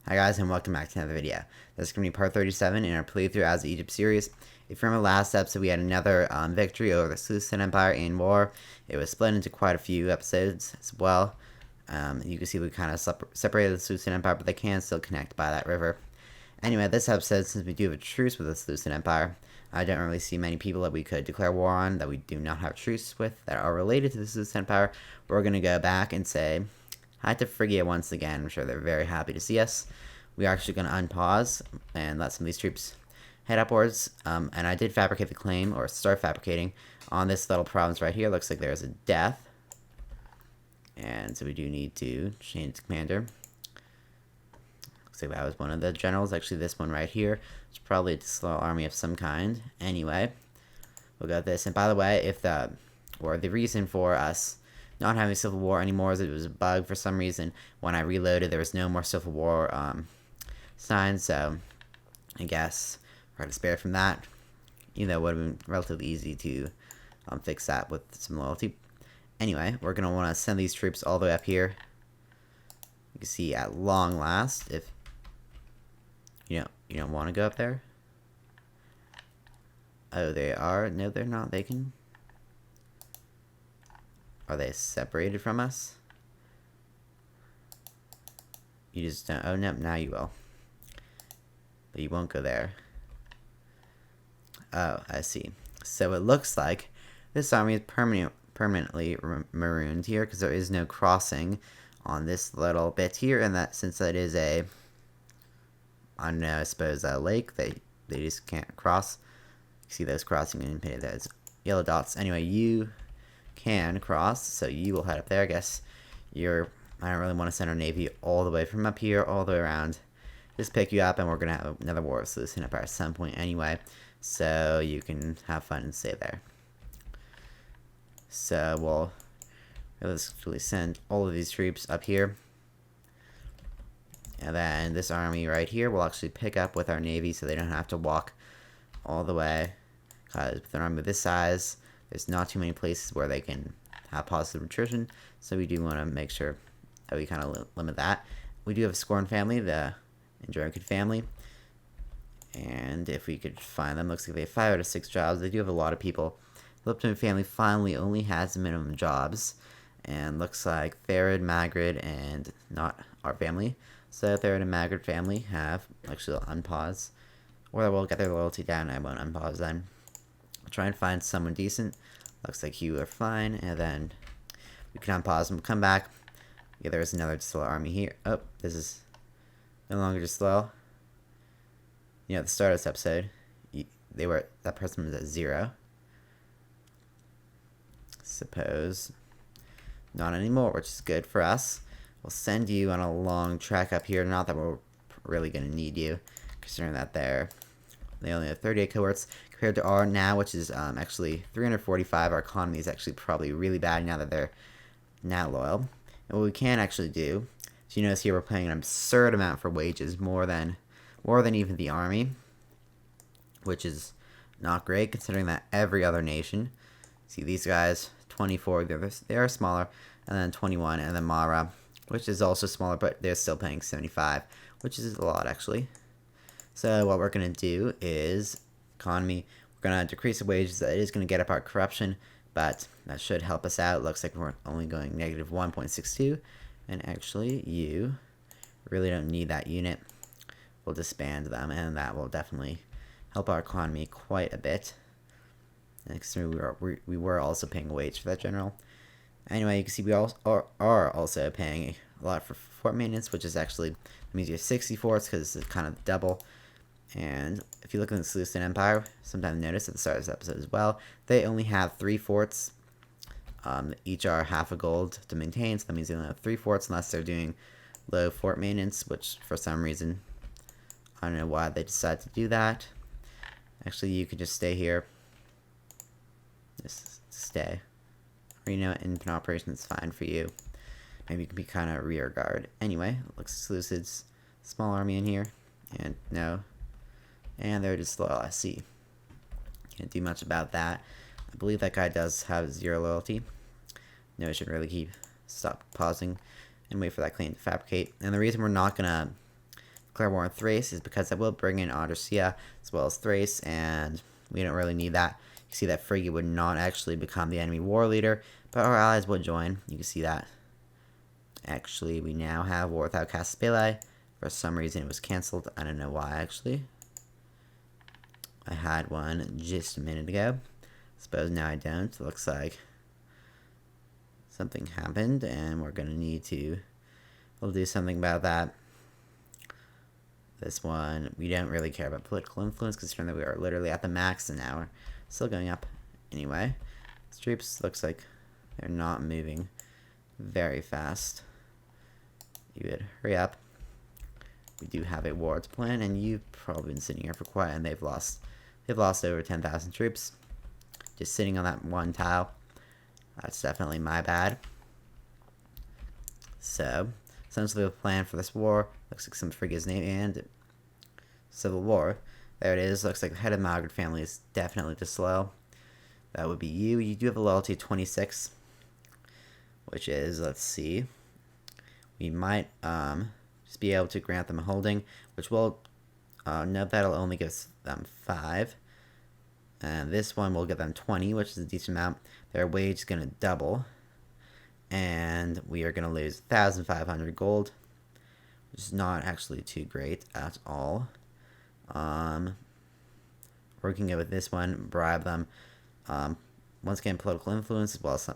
Hi guys, and welcome back to another video. This is going to be part 37 in our playthrough as the Egypt series. If you remember last episode, we had another victory over the Seleucid Empire in war. It was split into quite a few episodes as well. You can see we kind of separated the Seleucid Empire, but they can still connect by that river. Anyway, this episode, since we do have a truce with the Seleucid Empire, I don't really see many people that we could declare war on that we do not have a truce with that are related to the Seleucid Empire. We're going to go back and say hi to Phrygia once again. I'm sure they're very happy to see us. We are actually going to unpause and let some of these troops head upwards. And I did fabricate the claim, or start fabricating, on this little province right here. Looks like there's a death. And so we do need to change the commander. Looks like that was one of the generals. Actually, this one right here. It's probably a slow army of some kind. Anyway, we'll go with this. And by the way, if the reason for us not having Civil War anymore is it was a bug for some reason. When I reloaded, there was no more Civil War signs, so I guess we're to spare from that. Even though it would have been relatively easy to fix that with some loyalty. Anyway, we're going to want to send these troops all the way up here. You can see at long last, if you don't want to go up there. Oh, they are. No, they're not. They can. Are they separated from us? You just don't. Oh, no, now you will. But you won't go there. Oh, I see. So it looks like this army is permanently marooned here because there is no crossing on this little bit here, and that since that is a, I don't know, I suppose a lake, they just can't cross. You see those crossing and painted those yellow dots. Anyway, you can cross, so you will head up there. I guess I don't really want to send our navy all the way from up here all the way around. Just pick you up, and we're gonna have another war with Seleucid Empire at some point anyway, so you can have fun and stay there. So we'll realistically send all of these troops up here, and then this army right here will actually pick up with our navy, so they don't have to walk all the way. Because with an army of this size, there's not too many places where they can have positive attrition, so we do want to make sure that we kind of limit that. We do have a Scorn family, the Andronicid family, and if we could find them, looks like they have 5 out of 6 jobs. They do have a lot of people. The Lipton family finally only has minimum jobs, and looks like Therod, Magrid, and not our family. So Therod and Magrid family have, actually I'll unpause, or we'll get their loyalty down and I won't unpause then. I'll try and find someone decent. Looks like you are fine, and then we can unpause and we'll come back. Yeah, there's another slow army here. Oh, this is no longer just slow. You know, at the start of this episode, that person was at 0. Suppose not anymore, which is good for us. We'll send you on a long trek up here. Not that we're really going to need you, considering that they only have 38 cohorts compared to our now, which is actually 345. Our economy is actually probably really bad now that they're now loyal. And what we can actually do, so you notice here we're paying an absurd amount for wages, more than even the army, which is not great considering that every other nation, see these guys, 24, they are smaller, and then 21, and then Mara, which is also smaller, but they're still paying 75, which is a lot actually. So what we're going to do is economy, we're going to decrease the wages. That is going to get up our corruption, but that should help us out. Looks like we're only going negative 1.62, and actually you really don't need that unit. We'll disband them, and that will definitely help our economy quite a bit. Next, we were also paying a wage for that general. Anyway, you can see we are also paying a lot for fort maintenance, which is actually means you have 60 forts because it's kind of double. And if you look at the Seleucid Empire, sometimes notice at the start of this episode as well, they only have 3 forts. Each are half a gold to maintain, so that means they only have 3 forts unless they're doing low fort maintenance, which for some reason, I don't know why they decided to do that. Actually, you could just stay here. Just stay. Or, you know, in operation is fine for you. Maybe you can be kind of rear guard. Anyway, looks Seleucid's small army in here. And no. And they're just loyal, I see. Can't do much about that. I believe that guy does have 0 loyalty. No, I should really stop pausing and wait for that claim to fabricate. And the reason we're not going to declare war on Thrace is because I will bring in Odysseia as well as Thrace, and we don't really need that. You see that Phrygia would not actually become the enemy war leader, but our allies would join. You can see that. Actually, we now have war without Caspile. For some reason, it was cancelled. I don't know why, actually. I had one just a minute ago. Suppose now I don't. Looks like something happened, and we're going to need to... We'll do something about that. This one, we don't really care about political influence, considering that we are literally at the max, and now we're still going up. Anyway, these troops looks like they're not moving very fast. You would hurry up. We do have a war to plan, and you've probably been sitting here for quite, and they've lost over 10,000 troops. Just sitting on that one tile. That's definitely my bad. So, essentially the plan for this war looks like some Phrygia's name and civil war. There it is. Looks like the head of the Malgard family is definitely too slow. That would be you. You do have a loyalty of 26, which is, let's see, we might just be able to grant them a holding, which will note that'll only give them 5. And this one will give them 20, which is a decent amount. Their wage is going to double. And we are going to lose 1,500 gold, which is not actually too great at all. We can go with this one, bribe them. Once again, political influence as well as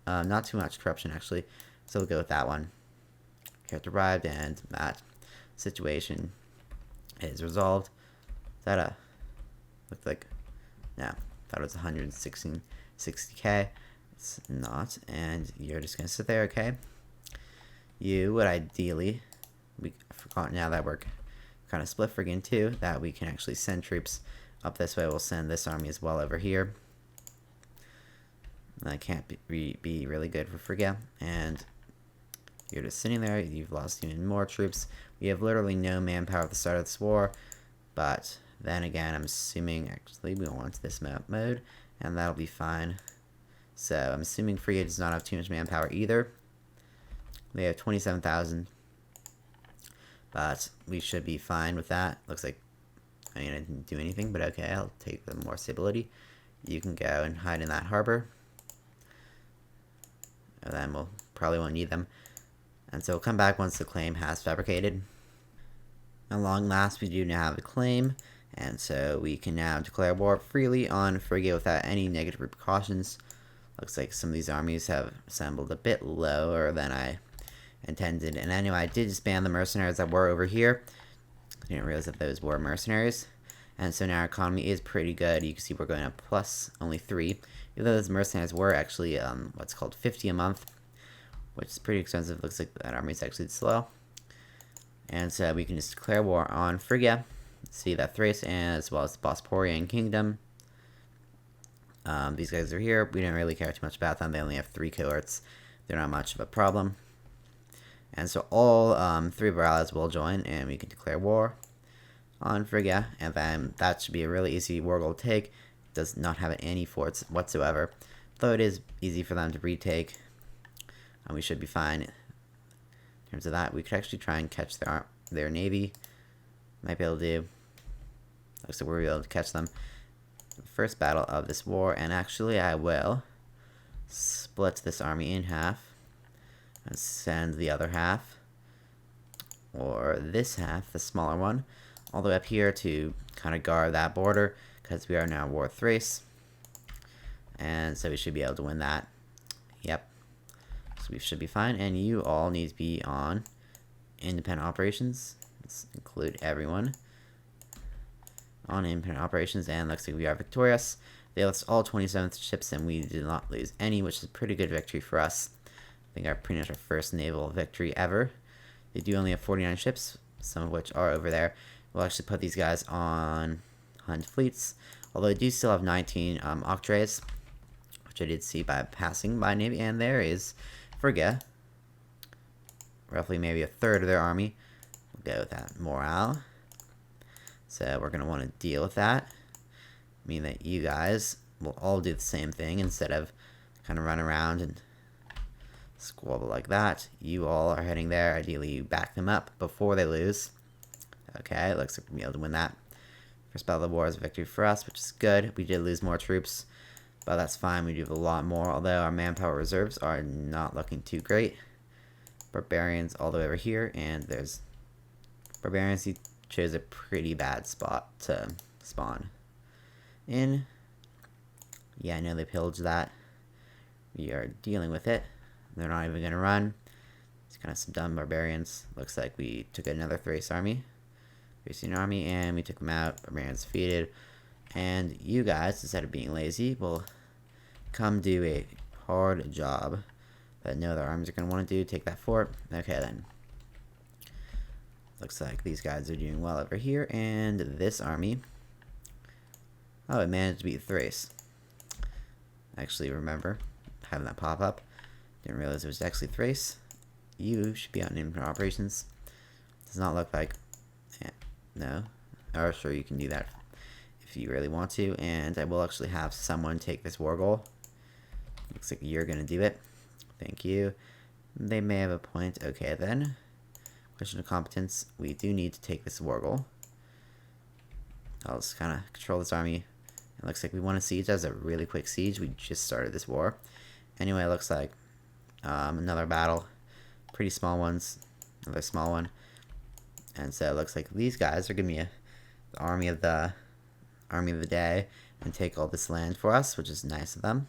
not too much corruption, actually. So we'll go with that one. Character bribed, and that situation is resolved. Is that looked like... No, thought it was 160k. It's not, and you're just gonna sit there, okay? You would ideally, we forgot now that we're kind of split friggin' two, that we can actually send troops up this way. We'll send this army as well over here. That can't be really good for Phrygia, and you're just sitting there. You've lost even more troops. We have literally no manpower at the start of this war, but then again, I'm assuming, actually, we want this mode, and that'll be fine. So, I'm assuming Phrygia does not have too much manpower either. They have 27,000. But we should be fine with that. Looks like, I mean, I didn't do anything, but okay, I'll take the more stability. You can go and hide in that harbor. And then we'll probably won't need them. And so we'll come back once the claim has fabricated. At long last, we do now have a claim. And so we can now declare war freely on Phrygia without any negative repercussions. Looks like some of these armies have assembled a bit lower than I intended. And anyway, I did disband the mercenaries that were over here. I didn't realize that those were mercenaries. And so now our economy is pretty good. You can see we're going up plus only 3. Even though those mercenaries were actually what's called 50 a month, which is pretty expensive. Looks like that army is actually slow. And so we can just declare war on Phrygia. See that Thrace, and as well as the Bosporian Kingdom. These guys are here. We don't really care too much about them. They only have 3 cohorts. They're not much of a problem. And so all 3 of our allies will join, and we can declare war on Phrygia. And then that should be a really easy war goal to take. It does not have any forts whatsoever, though it is easy for them to retake. And we should be fine. In terms of that, we could actually try and catch their navy. Might be able to do. Looks like we'll be able to catch them. First battle of this war, and actually I will split this army in half and send the other half, or this half, the smaller one, all the way up here to kind of guard that border, because we are now at war with Thrace, and so we should be able to win that. Yep, so we should be fine, and you all need to be on independent operations. Let's include everyone on independent operations, and looks like we are victorious. They lost all 27 ships, and we did not lose any, which is a pretty good victory for us. I think pretty much our first naval victory ever. They do only have 49 ships, some of which are over there. We'll actually put these guys on Hunt fleets, although they do still have 19 octrays, which I did see by passing by Navy, and there is Phrygia. Roughly maybe a third of their army. We'll go with that morale. So we're going to want to deal with that. Mean that you guys will all do the same thing instead of kind of run around and squabble like that. You all are heading there. Ideally, you back them up before they lose. Okay, it looks like we'll be able to win that. First battle of the war is a victory for us, which is good. We did lose more troops, but that's fine. We do have a lot more, although our manpower reserves are not looking too great. Barbarians all the way over here, and there's barbarians. He chose a pretty bad spot to spawn in. Yeah, I know they pillaged that. We are dealing with it. They're not even gonna run. It's kind of some dumb barbarians. Looks like we took another Thracian army, and we took them out. Barbarians defeated. And you guys, instead of being lazy, will come do a hard job that no other armies are going to want to do. Take that fort. Okay, then. Looks like these guys are doing well over here. And this army... Oh, it managed to beat Thrace. Actually, remember having that pop up. Didn't realize it was actually Thrace. You should be on inventory operations. Does not look like... Yeah, no. Or sure, you can do that if you really want to. And I will actually have someone take this war goal. Looks like you're going to do it. Thank you. They may have a point. Okay, then. Question of competence. We do need to take this war goal. I'll just kind of control this army. It looks like we won a siege. That was a really quick siege. We just started this war. Anyway, it looks like another battle. Pretty small ones. Another small one. And so it looks like these guys are giving me the army of the day and take all this land for us, which is nice of them.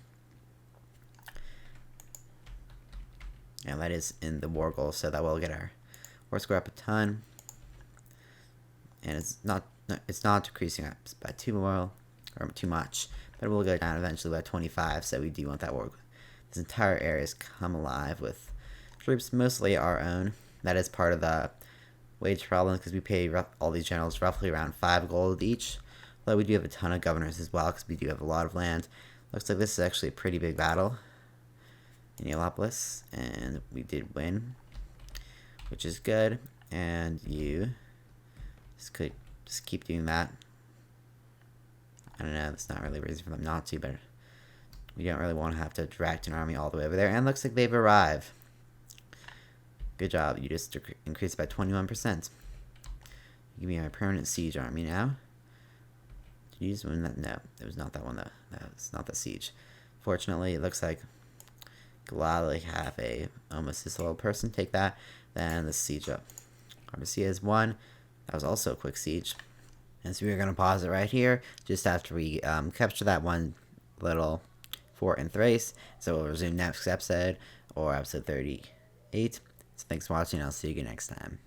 And that is in the war goal, so that will get our war score up a ton. And it's not decreasing up by too much, but it will go down eventually by 25. So we do want that war. This entire area has come alive with troops, mostly our own. That is part of the wage problem because we pay all these generals roughly around 5 gold each. Although we do have a ton of governors as well because we do have a lot of land. Looks like this is actually a pretty big battle in Heliopolis, and we did win, which is good. And you could just keep doing that. I don't know, that's not really a reason for them not to, but we don't really want to have to direct an army all the way over there. And it looks like they've arrived. Good job, you just increased by 21%. Give me our permanent siege army now. Did you just win that? No, it was not that one though. That was not the siege. Fortunately, it looks like gladly have a almost disloyal person take that. Then the siege up. Armicia is 1. That was also a quick siege. And so we're going to pause it right here just after we capture that one little fort in Thrace. So we'll resume next episode or episode 38. So thanks for watching. I'll see you again next time.